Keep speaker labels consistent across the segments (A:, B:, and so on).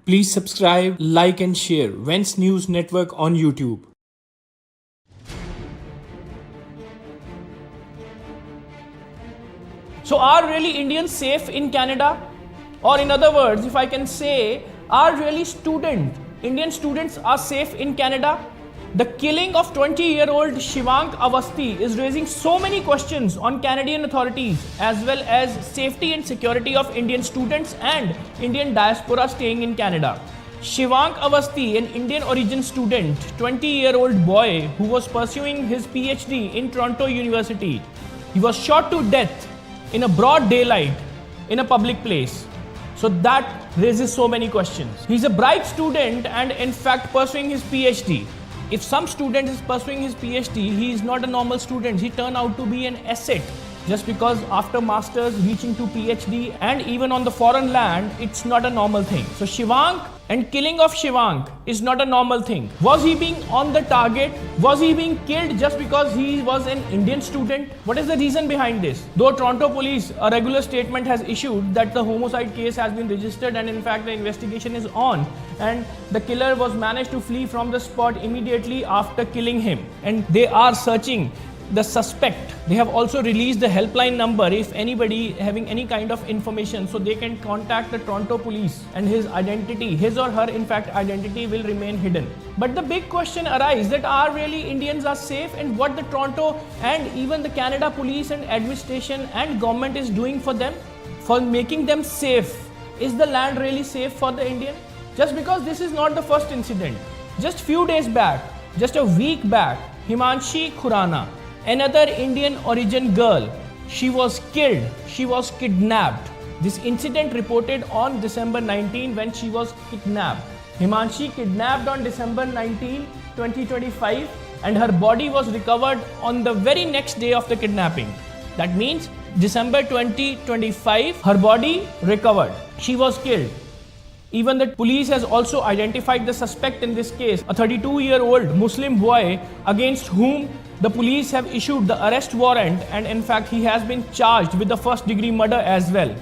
A: Please subscribe, like and share Wens News Network on YouTube.
B: So are really Indians safe in Canada? Or in other words, if I can say, are really Indian students are safe in Canada? The killing of 20-year-old Shivank Avasthi is raising so many questions on Canadian authorities as well as safety and security of Indian students and Indian diaspora staying in Canada. Shivank Avasthi, an Indian origin student, 20-year-old boy who was pursuing his PhD in Toronto University, he was shot to death in a broad daylight in a public place. So that raises so many questions. He's a bright student and in fact pursuing his PhD. If some student is pursuing his PhD, he is not a normal student. He turned out to be an asset just because after masters reaching to PhD and even on the foreign land, it's not a normal thing. So Shivank and killing of Shivank is not a normal thing. Was he being on the target? Was he being killed just because he was an Indian student? What is the reason behind this? Though Toronto police, a regular statement has issued that the homicide case has been registered and in fact the investigation is on and the killer was managed to flee from the spot immediately after killing him and they are searching the suspect. They have also released the helpline number if anybody having any kind of information so they can contact the Toronto police and his identity, his or her in fact identity will remain hidden. But the big question arises that are really Indians are safe and what the Toronto and even the Canada police and administration and government is doing for them, for making them safe. Is the land really safe for the Indian? Just because this is not the first incident. Just few days back, just a week back, Himanshi Khurana, another Indian origin girl, she was killed, she was kidnapped. This incident reported on December 19 when she was kidnapped. Himanshi kidnapped on December 19, 2025 and her body was recovered on the very next day of the kidnapping. That means December 2025, her body recovered. She was killed. Even the police has also identified the suspect in this case, a 32-year-old Muslim boy against whom the police have issued the arrest warrant and in fact he has been charged with the first-degree murder as well.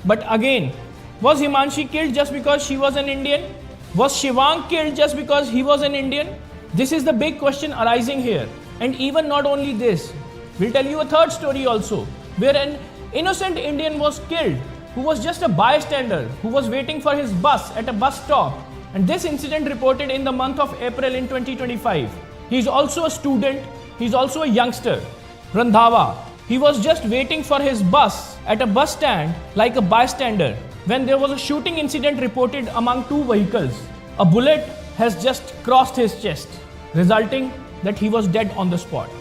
B: But again, was Himanshi killed just because she was an Indian? Was Shivank killed just because he was an Indian? This is the big question arising here. And even not only this, we'll tell you a third story also, where an innocent Indian was killed who was just a bystander, who was waiting for his bus at a bus stop. And this incident reported in the month of April in 2025. He is also a student, he is also a youngster, Randhawa. He was just waiting for his bus at a bus stand like a bystander when there was a shooting incident reported among two vehicles. A bullet has just crossed his chest, resulting that he was dead on the spot.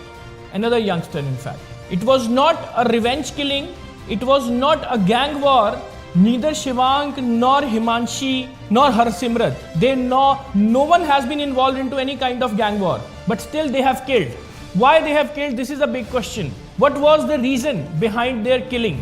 B: Another youngster in fact. It was not a revenge killing. It was not a gang war. Neither Shivank nor Himanshi nor Harsimrat. No one has been involved into any kind of gang war. But still they have killed. Why they have killed? This is a big question. What was the reason behind their killing?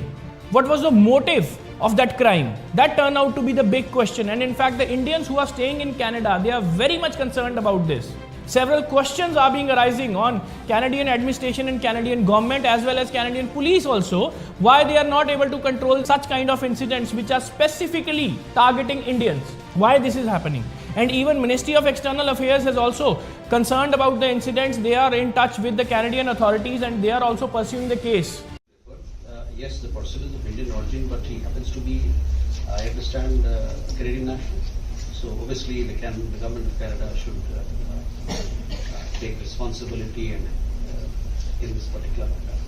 B: What was the motive of that crime? That turned out to be the big question. And in fact, the Indians who are staying in Canada, they are very much concerned about this. Several questions are being arising on Canadian administration and Canadian government as well as Canadian police also, why they are not able to control such kind of incidents which are specifically targeting Indians. Why this is happening. And even Ministry of External Affairs is also concerned about the incidents. They are in touch with the Canadian authorities and they are also pursuing the case.
C: Yes, the person is of Indian origin, but he happens to be, I understand, a Canadian national. So obviously the government of Canada should take responsibility and in this particular matter.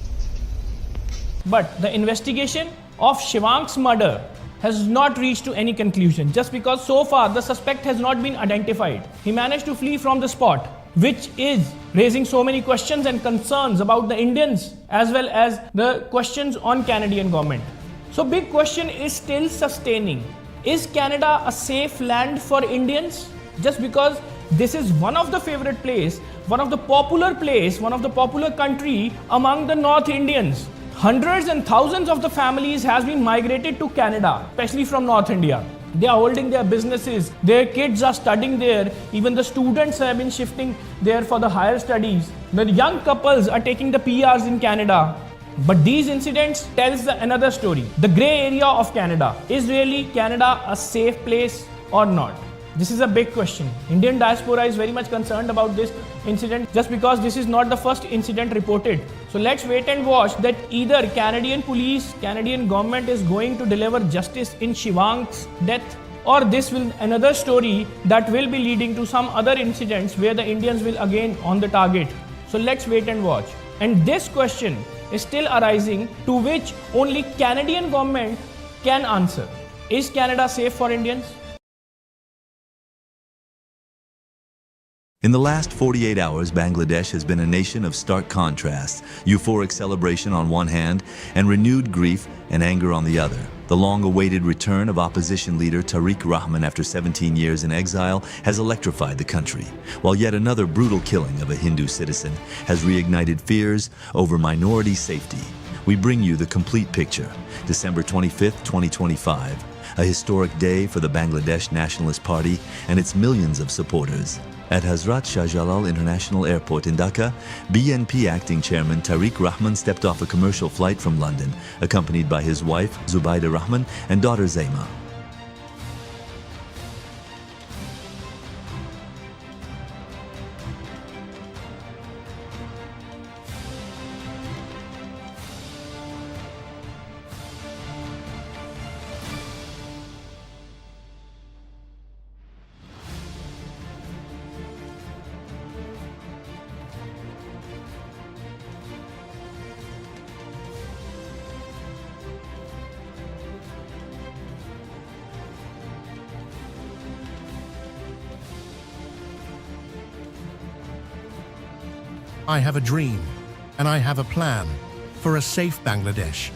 B: But the investigation of Shivank's murder has not reached to any conclusion just because so far the suspect has not been identified. He managed to flee from the spot, which is raising so many questions and concerns about the Indians as well as the questions on Canadian government. So big question is still sustaining. Is Canada a safe land for Indians? Just because this is one of the favorite place, one of the popular place, one of the popular country among the North Indians. Hundreds and thousands of the families has been migrated to Canada, especially from North India. They are holding their businesses, their kids are studying there, even the students have been shifting there for the higher studies. The young couples are taking the PRs in Canada. But these incidents tells another story. The grey area of Canada. Is really Canada a safe place? or not? This is a big question. Indian diaspora is very much concerned about this incident just because this is not the first incident reported. So let's wait and watch that either Canadian police, Canadian government is going to deliver justice in Shivang's death, or this will another story that will be leading to some other incidents where the Indians will again on the target. So let's wait and watch. And this question is still arising, to which only Canadian government can answer. Is Canada safe for Indians?
D: In the last 48 hours, Bangladesh has been a nation of stark contrasts, euphoric celebration on one hand, and renewed grief and anger on the other. The long-awaited return of opposition leader Tariq Rahman after 17 years in exile has electrified the country, while yet another brutal killing of a Hindu citizen has reignited fears over minority safety. We bring you the complete picture. December 25th, 2025, a historic day for the Bangladesh Nationalist Party and its millions of supporters. At Hazrat Shah Jalal International Airport in Dhaka, BNP acting chairman Tariq Rahman stepped off a commercial flight from London, accompanied by his wife Zubaida Rahman and daughter Zaima.
E: I have a dream, and I have a plan for a safe Bangladesh.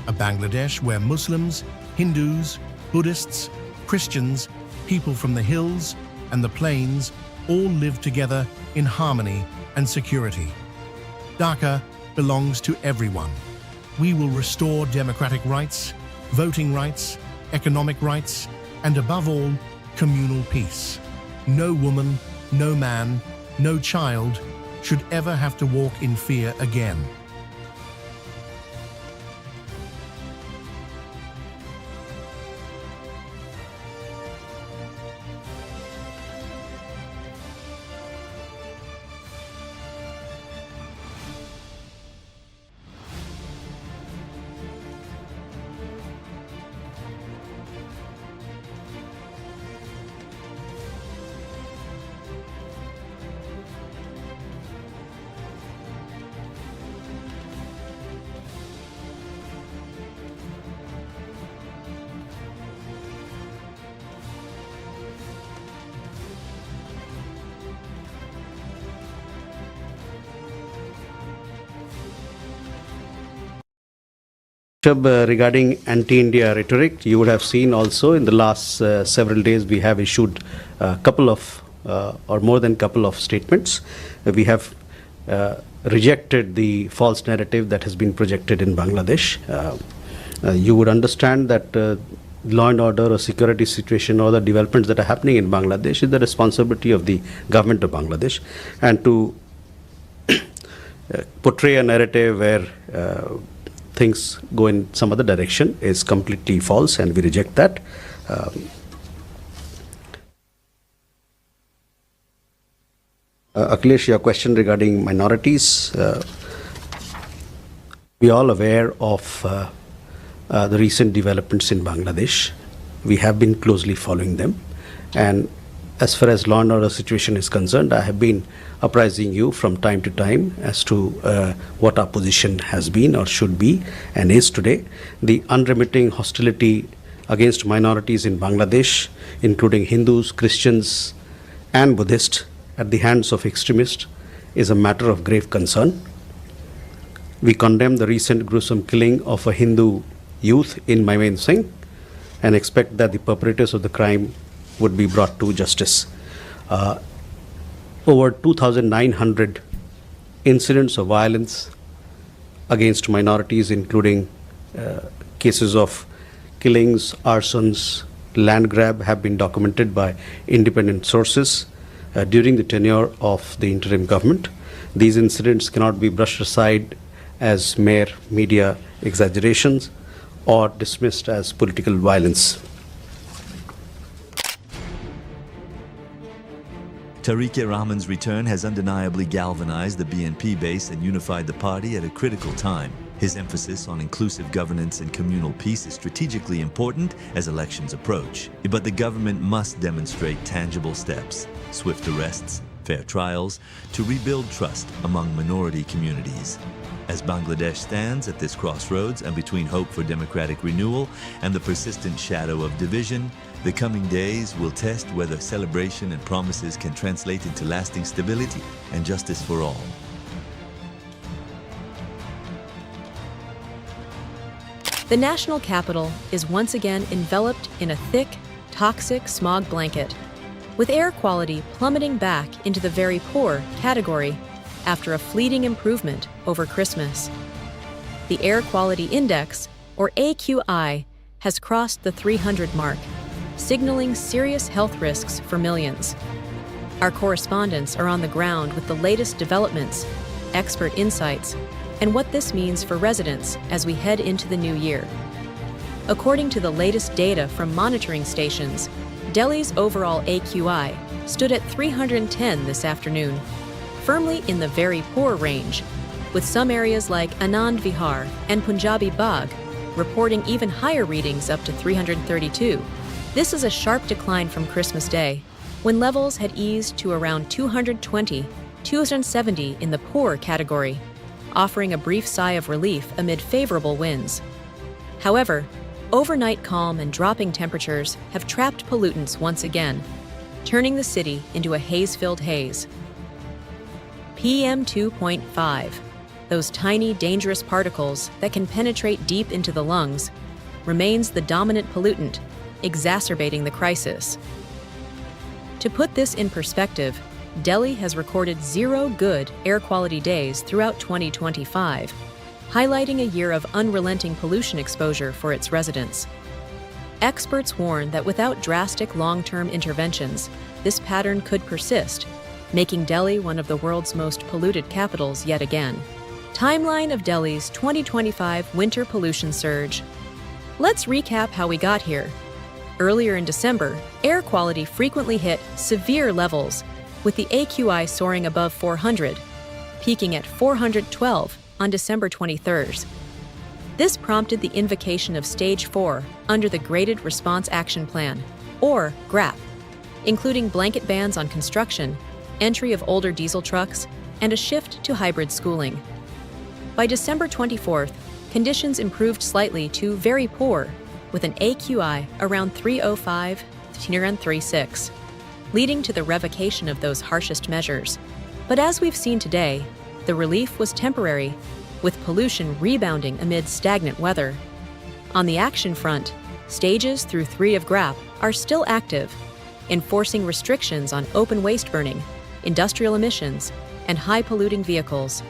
E: A Bangladesh where Muslims, Hindus, Buddhists, Christians, people from the hills and the plains all live together in harmony and security. Dhaka belongs to everyone. We will restore democratic rights, voting rights, economic rights, and above all, communal peace. No woman, no man, no child should ever have to walk in fear again.
C: Regarding anti-India rhetoric, you would have seen also in the last several days we have issued a couple of or more than couple of statements. We have rejected the false narrative that has been projected in Bangladesh. You would understand that law and order or security situation or the developments that are happening in Bangladesh is the responsibility of the government of Bangladesh, and to portray a narrative where things go in some other direction is completely false, and we reject that. Akhilesh, your question regarding minorities. We are all aware of the recent developments in Bangladesh. We have been closely following them, and as far as law and order situation is concerned, I have been apprising you from time to time as to what our position has been or should be and is today. The unremitting hostility against minorities in Bangladesh, including Hindus, Christians, and Buddhists, at the hands of extremists, is a matter of grave concern. We condemn the recent gruesome killing of a Hindu youth in Maimen Singh and expect that the perpetrators of the crime would be brought to justice. Over 2,900 incidents of violence against minorities, including cases of killings, arsons, land grab, have been documented by independent sources during the tenure of the interim government. These incidents cannot be brushed aside as mere media exaggerations or dismissed as political violence.
D: REHMAN's return has undeniably galvanized the BNP base and unified the party at a critical time. His emphasis on inclusive governance and communal peace is strategically important as elections approach. But the government must demonstrate tangible steps, swift arrests, fair trials, to rebuild trust among minority communities. As Bangladesh stands at this crossroads and between hope for democratic renewal and the persistent shadow of division, the coming days will test whether celebration and promises can translate into lasting stability and justice for all.
F: The national capital is once again enveloped in a thick, toxic smog blanket, with air quality plummeting back into the very poor category after a fleeting improvement over Christmas. The Air Quality Index, or AQI, has crossed the 300 mark, signaling serious health risks for millions. Our correspondents are on the ground with the latest developments, expert insights, and what this means for residents as we head into the new year. According to the latest data from monitoring stations, Delhi's overall AQI stood at 310 this afternoon, firmly in the very poor range, with some areas like Anand Vihar and Punjabi Bagh reporting even higher readings up to 332. This is a sharp decline from Christmas Day, when levels had eased to around 220, 270 in the poor category, offering a brief sigh of relief amid favorable winds. However, overnight calm and dropping temperatures have trapped pollutants once again, turning the city into a haze-filled haze. PM 2.5, those tiny, dangerous particles that can penetrate deep into the lungs, remains the dominant pollutant, exacerbating the crisis. To put this in perspective, Delhi has recorded 0 good air quality days throughout 2025, highlighting a year of unrelenting pollution exposure for its residents. Experts warn that without drastic long-term interventions, this pattern could persist, making Delhi one of the world's most polluted capitals yet again. Timeline of Delhi's 2025 winter pollution surge. Let's recap how we got here. Earlier in December, air quality frequently hit severe levels, with the AQI soaring above 400, peaking at 412 on December 23rd. This prompted the invocation of Stage 4 under the Graded Response Action Plan, or GRAP, including blanket bans on construction, entry of older diesel trucks, and a shift to hybrid schooling. By December 24th, conditions improved slightly to very poor, with an AQI around 305 to near 36, leading to the revocation of those harshest measures. But as we've seen today, the relief was temporary, with pollution rebounding amid stagnant weather. On the action front, stages through 3 of GRAP are still active, enforcing restrictions on open waste burning, industrial emissions, and high-polluting vehicles.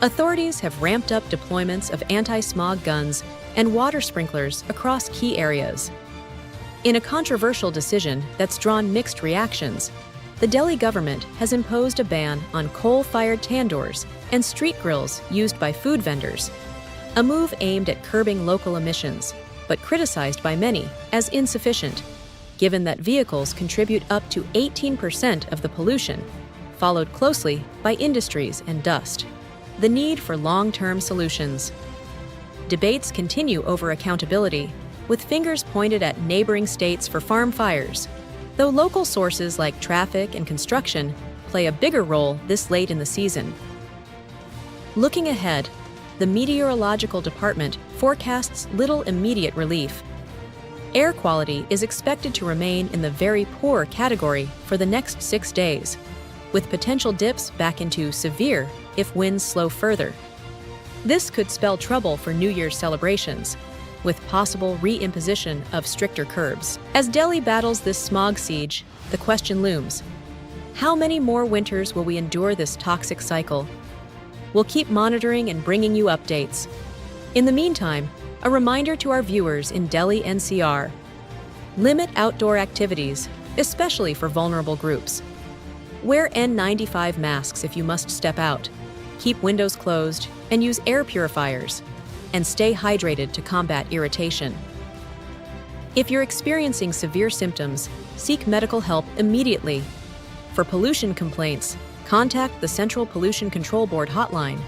F: Authorities have ramped up deployments of anti-smog guns and water sprinklers across key areas. In a controversial decision that's drawn mixed reactions, the Delhi government has imposed a ban on coal-fired tandoors and street grills used by food vendors, a move aimed at curbing local emissions, but criticized by many as insufficient, given that vehicles contribute up to 18% of the pollution, followed closely by industries and dust. The need for long-term solutions. Debates continue over accountability, with fingers pointed at neighboring states for farm fires, though local sources like traffic and construction play a bigger role this late in the season. Looking ahead, the Meteorological Department forecasts little immediate relief. Air quality is expected to remain in the very poor category for the next 6 days, with potential dips back into severe if winds slow further. This could spell trouble for New Year's celebrations, with possible re-imposition of stricter curbs. As Delhi battles this smog siege, the question looms: how many more winters will we endure this toxic cycle? We'll keep monitoring and bringing you updates. In the meantime, a reminder to our viewers in Delhi NCR: limit outdoor activities, especially for vulnerable groups. Wear N95 masks if you must step out. Keep windows closed and use air purifiers, and stay hydrated to combat irritation. If you're experiencing severe symptoms, seek medical help immediately. For pollution complaints, contact the Central Pollution Control Board hotline